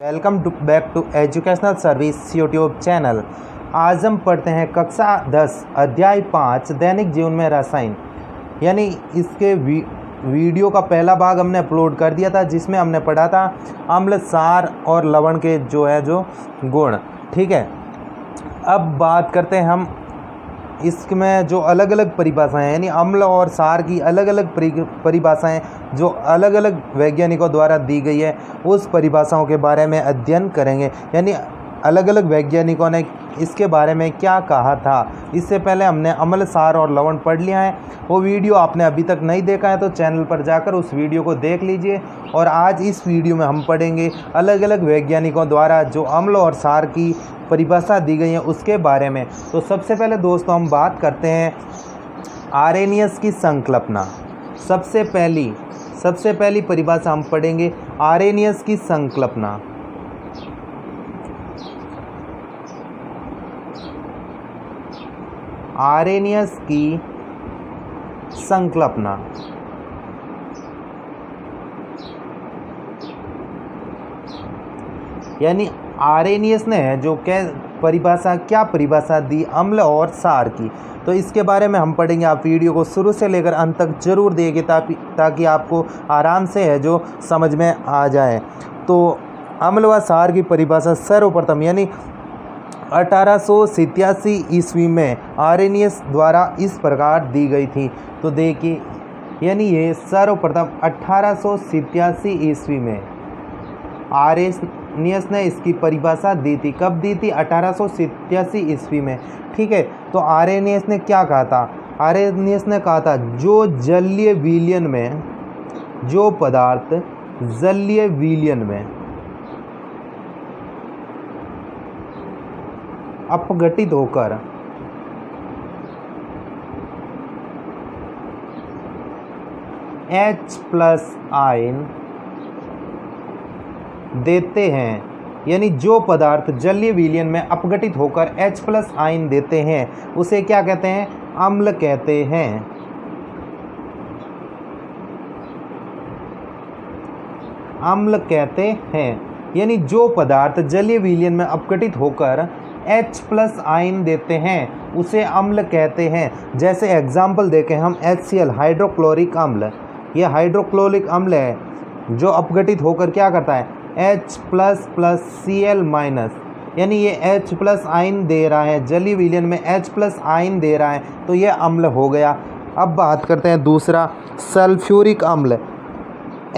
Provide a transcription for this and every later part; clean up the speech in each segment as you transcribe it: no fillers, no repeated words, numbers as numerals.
Welcome back to educational service YouTube channel. आज हम पढ़ते हैं कक्षा 10 अध्याय 5 दैनिक जीवन में रसायन। यानी इसके वीडियो का पहला भाग हमने अपलोड कर दिया था जिसमें हमने पढ़ा था अम्ल, सार और लवण के जो गुण। ठीक है, अब बात करते हैं हम इसमें जो अलग अलग परिभाषाएं हैं, यानी अम्ल और सार की अलग अलग परिभाषाएं जो अलग अलग वैज्ञानिकों द्वारा दी गई है, उस परिभाषाओं के बारे में अध्ययन करेंगे। यानी अलग अलग वैज्ञानिकों ने इसके बारे में क्या कहा था। इससे पहले हमने अम्ल, सार और लवण पढ़ लिया है। वो वीडियो आपने अभी तक नहीं देखा है तो चैनल पर जाकर उस वीडियो को देख लीजिए। और आज इस वीडियो में हम पढ़ेंगे अलग अलग वैज्ञानिकों द्वारा जो अम्ल और सार की परिभाषा दी गई है उसके बारे में। तो सबसे पहले दोस्तों हम बात करते हैं आरेनियस की संकल्पना। सबसे पहली परिभाषा हम पढ़ेंगे आरेनियस की संकल्पना। आरेनियस की संकल्पना यानी आरेनियस ने जो क्या परिभाषा दी अम्ल और सार की, तो इसके बारे में हम पढ़ेंगे। आप वीडियो को शुरू से लेकर अंत तक जरूर देखिए ताकि आपको आराम से है जो समझ में आ जाए। तो अम्ल व सार की परिभाषा सर्वप्रथम यानी 1887 ईस्वी में आरेनियस द्वारा इस प्रकार दी गई थी। तो देखिए, यानी ये सर्वप्रथम 1887 ईस्वी में आरेनियस ने इसकी परिभाषा दी थी। कब दी थी? 1887 ईस्वी में। ठीक है, तो आरेनियस ने क्या कहा था? आरेनियस ने कहा था जो जलीय विलयन में, जो पदार्थ जलीय विलयन में अपघटित होकर H+ आयन देते हैं, यानी जो पदार्थ जलीय विलयन में अपघटित होकर H+ आयन देते हैं उसे क्या कहते हैं? अम्ल कहते हैं। अम्ल कहते हैं, यानी जो पदार्थ जलीय विलयन में अपघटित होकर H+ आयन देते हैं उसे अम्ल कहते हैं। जैसे एग्जाम्पल देखें हम HCl हाइड्रोक्लोरिक अम्ल। ये हाइड्रोक्लोरिक अम्ल है जो अपघटित होकर क्या करता है? H++ Cl-, यानी ये H+ आयन दे रहा है, जलीय विलयन में H+ आयन दे रहा है, तो ये अम्ल हो गया। अब बात करते हैं दूसरा सल्फ्यूरिक अम्ल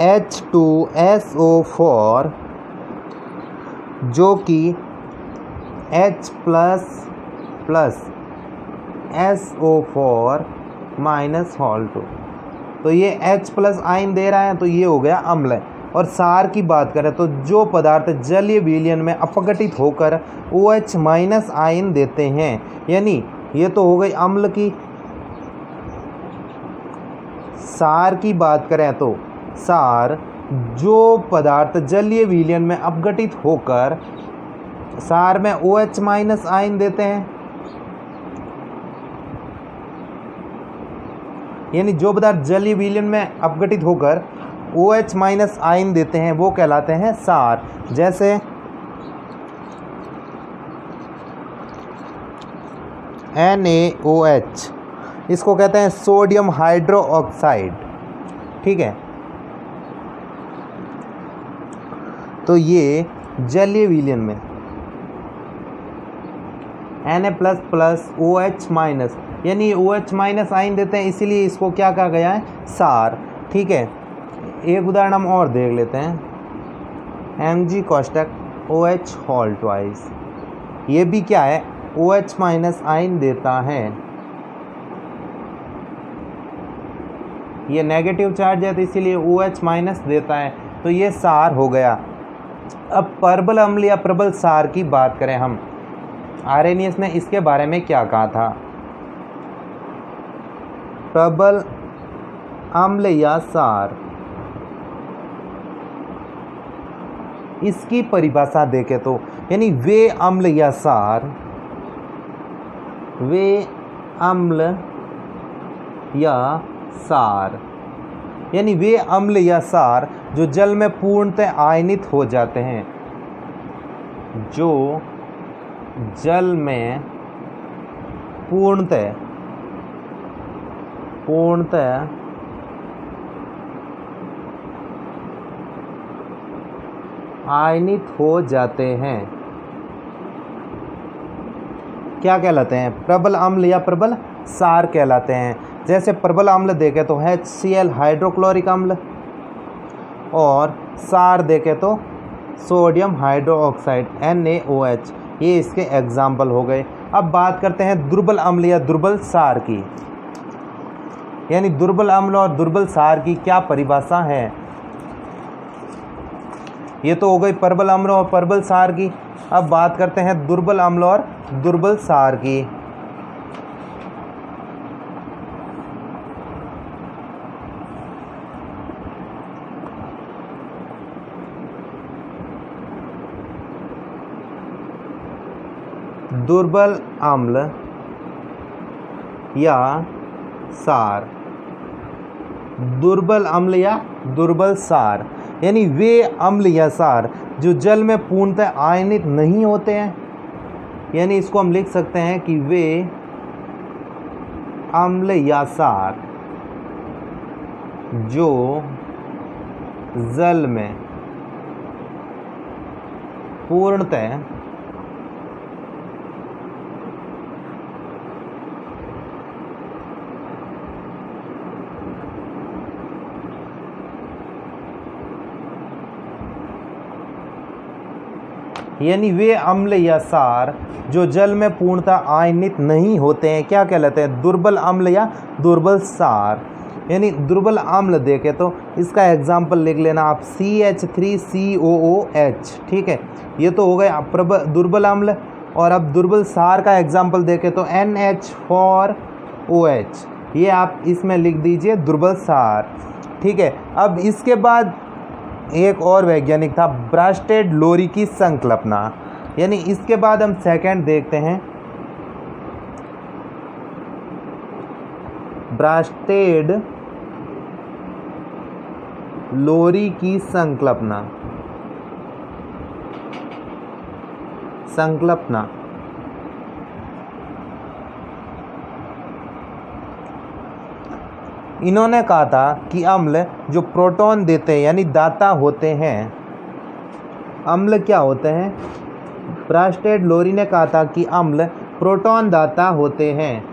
H2SO4 जो कि H++SO4 -2, तो ये H+ आयन दे रहा है, तो ये हो गया अम्ल। और सार की बात करें तो जो पदार्थ जलीय विलयन में अपघटित होकर OH- आयन देते हैं, यानी ये तो हो गई अम्ल की। सार की बात करें तो सार जो पदार्थ जलीय विलयन में अपघटित होकर सार में OH- आयन देते हैं, यानी जो पदार्थ जलीय विलयन में अपघटित होकर OH- आयन देते हैं वो कहलाते हैं सार। जैसे NaOH, इसको कहते हैं सोडियम हाइड्रोक्साइड। ठीक है, तो ये जलीय विलयन में Na++OH-, यानी OH- आयन देते हैं, इसीलिए इसको क्या कहा गया है? सार। ठीक है, एक उदाहरण हम और देख लेते हैं Mg कोष्टक OH²। ये भी क्या है? OH- आयन देता है। ये नेगेटिव चार्ज है तो इसीलिए OH- देता है, तो ये सार हो गया। अब प्रबल अम्ल या प्रबल सार की बात करें हम, आरेनियस ने इसके बारे में क्या कहा था? प्रबल अम्ल या सार, इसकी परिभाषा देखें तो यानी वे अम्ल या सार, वे अम्ल या सार यानी वे अम्ल या सार जो जल में पूर्णतः आयनित हो जाते हैं। जो जल में पूर्णतः आयनित हो जाते हैं, क्या कहलाते हैं? प्रबल अम्ल या प्रबल सार कहलाते हैं। जैसे प्रबल अम्ल देखें तो HCl हाइड्रोक्लोरिक अम्ल, और सार देखें तो सोडियम हाइड्रोक्साइड NaOH, ये इसके एग्जाम्पल हो गए। अब बात करते हैं दुर्बल अम्ल या दुर्बल सार की, यानी दुर्बल अम्ल और दुर्बल सार की क्या परिभाषा है। ये तो हो गई प्रबल अम्ल और प्रबल सार की। अब बात करते हैं दुर्बल अम्ल और दुर्बल सार की। दुर्बल अम्ल या सार, दुर्बल अम्ल या दुर्बल सार, यानी वे अम्ल या सार जो जल में पूर्णतः आयनित नहीं होते हैं, यानी इसको हम लिख सकते हैं कि वे अम्ल या सार जो जल में पूर्णतः यानी वे अम्ल या सार जो जल में पूर्णतः आयनित नहीं होते हैं, क्या कहलाते हैं? दुर्बल अम्ल या दुर्बल सार। यानी दुर्बल अम्ल देखें तो इसका एग्जाम्पल लिख लेना आप, CH3COOH, ठीक है, ये तो हो गया दुर्बल अम्ल। और अब दुर्बल सार का एग्जाम्पल देखें तो NH4OH, ये आप इसमें लिख दीजिए दुर्बल सार, ठीक है। अब इसके बाद एक और वैज्ञानिक था, ब्रास्टेड लोरी की संकल्पना, यानी इसके बाद हम सेकंड देखते हैं, ब्रास्टेड लोरी की संकल्पना। इन्होंने कहा था कि अम्ल जो प्रोटॉन देते हैं यानी दाता होते हैं, अम्ल क्या होते हैं? ब्रास्टेड लोरी ने कहा था कि अम्ल प्रोटॉन दाता होते हैं।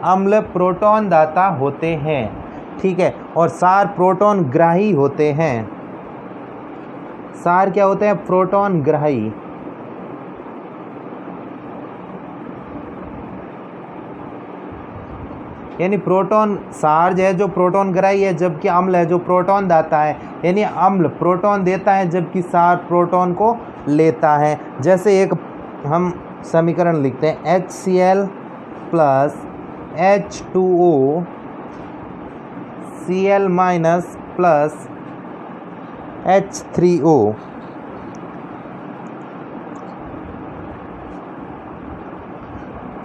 अम्ल प्रोटॉन दाता होते हैं, ठीक है, और सार प्रोटॉन ग्राही होते हैं। सार क्या होते हैं? प्रोटॉन ग्राही। यानी प्रोटॉन सार जो है जो प्रोटॉन ग्राही है, जबकि अम्ल है जो प्रोटॉन दाता है। यानी अम्ल प्रोटॉन देता है जबकि सार प्रोटॉन को लेता है। जैसे एक हम समीकरण लिखते हैं, HCl plus H2O Cl minus plus H3O,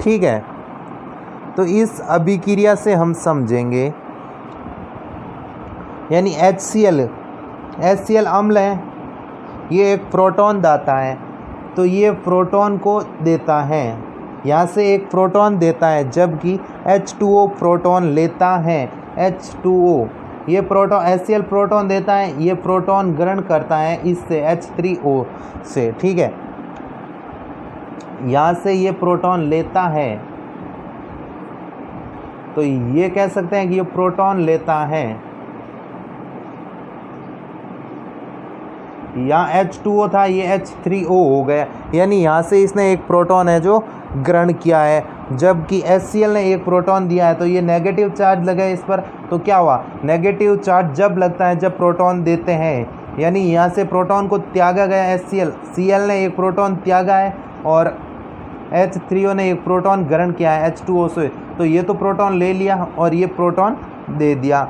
ठीक है। तो इस अभिक्रिया से हम समझेंगे, यानी HCl अम्ल है, ये एक प्रोटॉन दाता है, तो ये प्रोटॉन को देता है, यहाँ से एक प्रोटॉन देता है, जबकि H2O प्रोटॉन लेता है। H2O ये प्रोटॉन, HCl प्रोटॉन देता है, ये प्रोटॉन ग्रहण करता है इससे H3O से, ठीक है, यहाँ से ये प्रोटॉन लेता है, तो ये कह सकते हैं कि ये प्रोटॉन लेता है। यहाँ H2O था, ये H3O हो गया, यानी यहाँ से इसने एक प्रोटॉन है जो ग्रहण किया है, जबकि HCl ने एक प्रोटॉन दिया है, तो ये नेगेटिव चार्ज लगा है इस पर। तो क्या हुआ? नेगेटिव चार्ज जब लगता है जब प्रोटॉन देते हैं, यानी यहाँ से प्रोटॉन को त्यागा गया Cl ने एक प्रोटॉन त्यागा है, और H3O ने एक प्रोटॉन ग्रहण किया है H2O से, तो ये तो प्रोटॉन ले लिया और ये प्रोटॉन दे दिया,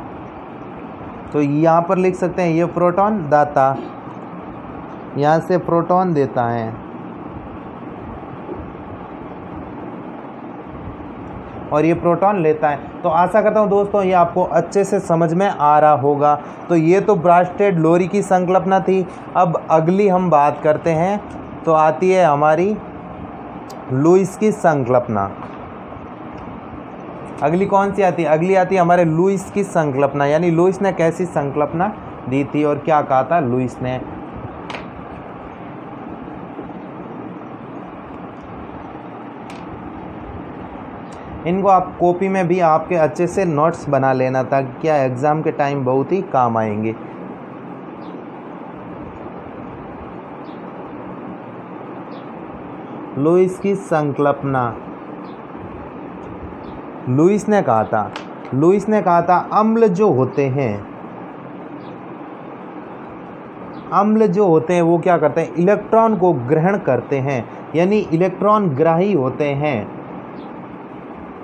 तो यहाँ पर लिख सकते हैं ये प्रोटॉन दाता, यहाँ से प्रोटॉन देता है। और ये प्रोटॉन लेता है। तो आशा करता हूँ दोस्तों ये आपको अच्छे से समझ में आ रहा होगा। तो ये तो ब्रास्टेड लोरी की संकल्पना थी। अब अगली हम बात करते हैं तो आती है हमारी लुईस की संकल्पना। अगली कौन सी आती है? अगली आती है हमारे लुईस की संकल्पना, यानी लुईस ने कैसी संकल्पना दी थी और क्या कहा था लुईस ने। इनको आप कॉपी में भी आपके अच्छे से नोट्स बना लेना था, क्या एग्ज़ाम के टाइम बहुत ही काम आएंगे। लुईस की संकल्पना, लुईस ने कहा था अम्ल जो होते हैं वो क्या करते हैं? इलेक्ट्रॉन को ग्रहण करते हैं, यानी इलेक्ट्रॉन ग्राही होते हैं।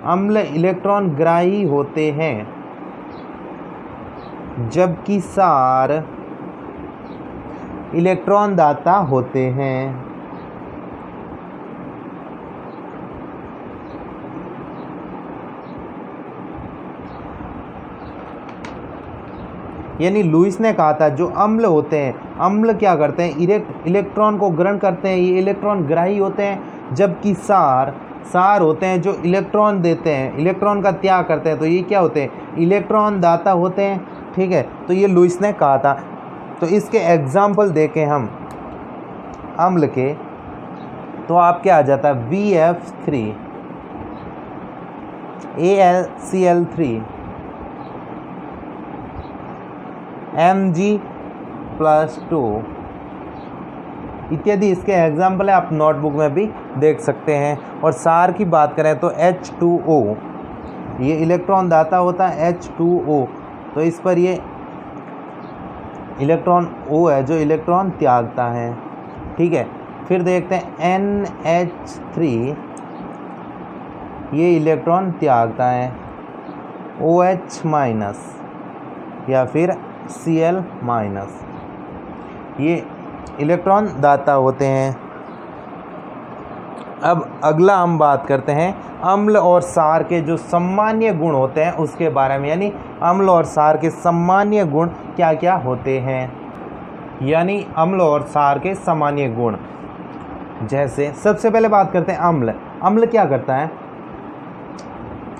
अम्ल इलेक्ट्रॉन ग्राही होते हैं, जबकि क्षार इलेक्ट्रॉन दाता होते हैं। यानी लुईस ने कहा था जो अम्ल होते हैं, अम्ल क्या करते हैं? इलेक्ट्रॉन को ग्रहण करते हैं, ये इलेक्ट्रॉन ग्राही होते हैं। जबकि क्षार होते हैं जो इलेक्ट्रॉन देते हैं, इलेक्ट्रॉन का त्याग करते हैं। तो ये क्या होते हैं? इलेक्ट्रॉन दाता होते हैं। ठीक है, तो ये लुईस ने कहा था। तो इसके एग्जाम्पल देखें हम अम्ल के, तो आप क्या आ जाता है? BF3 AlCl3 Mg+2 इत्यादि इसके एग्जाम्पल है, आप नोटबुक में भी देख सकते हैं। और क्षार की बात करें तो H2O, ये इलेक्ट्रॉन दाता होता है H2O, तो इस पर ये इलेक्ट्रॉन O है जो इलेक्ट्रॉन त्यागता है। ठीक है, फिर देखते हैं NH3, ये इलेक्ट्रॉन त्यागता है। OH- या फिर Cl-, ये इलेक्ट्रॉन दाता होते हैं। अब अगला हम बात करते हैं अम्ल और क्षार के जो सामान्य गुण होते हैं उसके बारे में, यानी अम्ल और क्षार के सामान्य गुण क्या क्या होते हैं। यानी अम्ल और क्षार के सामान्य गुण, जैसे सबसे पहले बात करते हैं अम्ल। अम्ल क्या करता है?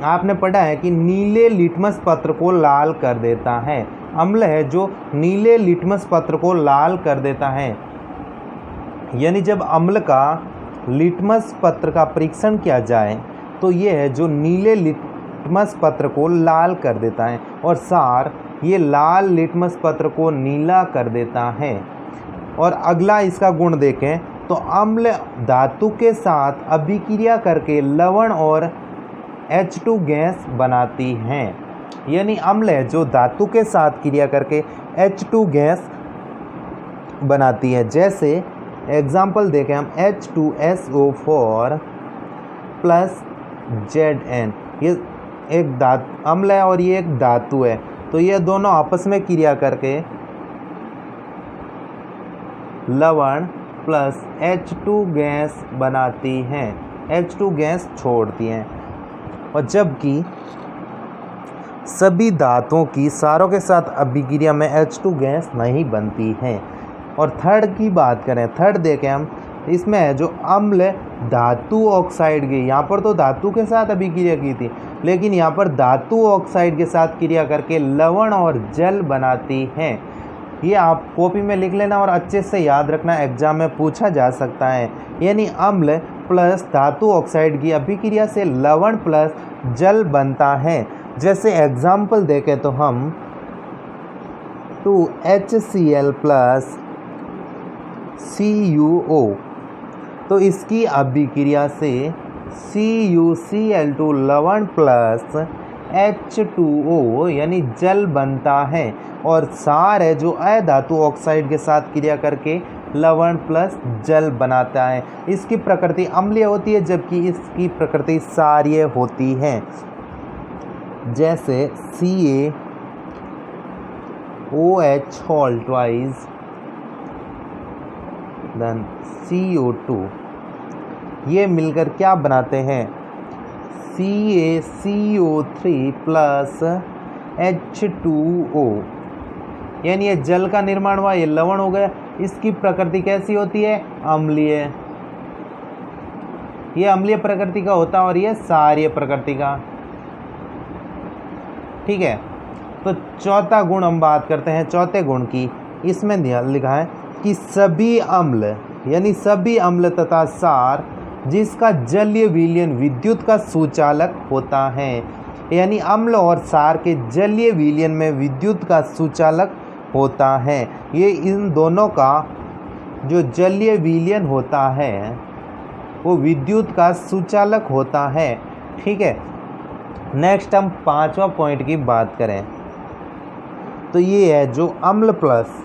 आपने पढ़ा है कि नीले लिटमस पत्र को लाल कर देता है। अम्ल है जो नीले लिटमस पत्र को लाल कर देता है। यानी जब अम्ल का लिटमस पत्र का परीक्षण किया जाए तो ये है जो नीले लिटमस पत्र को लाल कर देता है, और क्षार ये लाल लिटमस पत्र को नीला कर देता है। और अगला इसका गुण देखें तो अम्ल धातु के साथ अभिक्रिया करके लवण और H2 गैस बनाती हैं। यानी अम्ल है जो धातु के साथ क्रिया करके H2 गैस बनाती है। जैसे एग्जाम्पल देखें हम H2SO4 + Zn, ये एक अम्ल है और ये एक धातु है, तो ये दोनों आपस में क्रिया करके लवण प्लस H2 गैस बनाती हैं, H2 गैस छोड़ती हैं। और जबकि सभी धातुओं की क्षारों के साथ अभिक्रिया में H2 गैस नहीं बनती है। और थर्ड की बात करें, थर्ड देखें हम, इसमें है जो अम्ल धातु ऑक्साइड की, यहाँ पर तो धातु के साथ अभिक्रिया की थी, लेकिन यहाँ पर धातु ऑक्साइड के साथ क्रिया करके लवण और जल बनाती हैं। ये आप कॉपी में लिख लेना और अच्छे से याद रखना, एग्जाम में पूछा जा सकता है। यानी अम्ल प्लस धातु ऑक्साइड की अभिक्रिया से लवण प्लस जल बनता है। जैसे एग्जाम्पल देखें तो हम 2HCl + CuO, तो इसकी अभिक्रिया से CuCl2 लवण प्लस H2O यानी जल बनता है। और क्षार है जो अधातु ऑक्साइड के साथ क्रिया करके लवण प्लस जल बनाता है। इसकी प्रकृति अम्लीय होती है जबकि इसकी प्रकृति क्षारीय होती है। जैसे CaOH whole twice CO2, ये मिलकर क्या बनाते हैं? CaCO3 प्लस H2O, यानी ये जल का निर्माण हुआ, ये लवण हो गया। इसकी प्रकृति कैसी होती है? अम्लीय। ये अम्लीय प्रकृति का होता है और ये क्षारीय प्रकृति का। ठीक है, तो चौथा गुण हम बात करते हैं चौथे गुण की। इसमें लिखा है कि सभी अम्ल, यानी सभी अम्ल तथा क्षार जिसका जलीय विलयन विद्युत का सुचालक होता है, यानी अम्ल और क्षार के जलीय विलयन में विद्युत का सुचालक होता है। ये इन दोनों का जो जलीय विलयन होता है वो विद्युत का सुचालक होता है। ठीक है, नेक्स्ट हम पांचवा पॉइंट की बात करें तो ये है जो अम्ल प्लस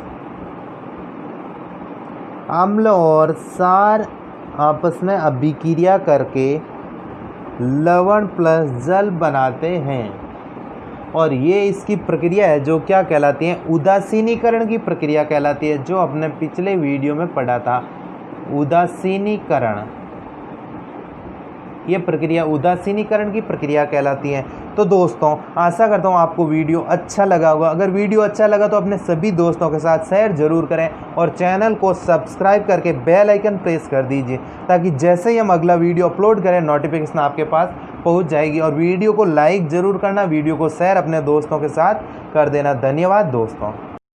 अम्ल और क्षार आपस में अभिक्रिया करके लवण प्लस जल बनाते हैं, और ये इसकी प्रक्रिया है जो क्या कहलाती है? उदासीनीकरण की प्रक्रिया कहलाती है, जो अपने पिछले वीडियो में पढ़ा था। उदासीनीकरण, ये प्रक्रिया उदासीनीकरण की प्रक्रिया कहलाती है। तो दोस्तों, आशा करता हूँ आपको वीडियो अच्छा लगा होगा। अगर वीडियो अच्छा लगा तो अपने सभी दोस्तों के साथ शेयर जरूर करें और चैनल को सब्सक्राइब करके बेल आइकन प्रेस कर दीजिए, ताकि जैसे ही हम अगला वीडियो अपलोड करें नोटिफिकेशन आपके पास पहुंच जाएगी। और वीडियो को लाइक ज़रूर करना, वीडियो को शेयर अपने दोस्तों के साथ कर देना। धन्यवाद दोस्तों।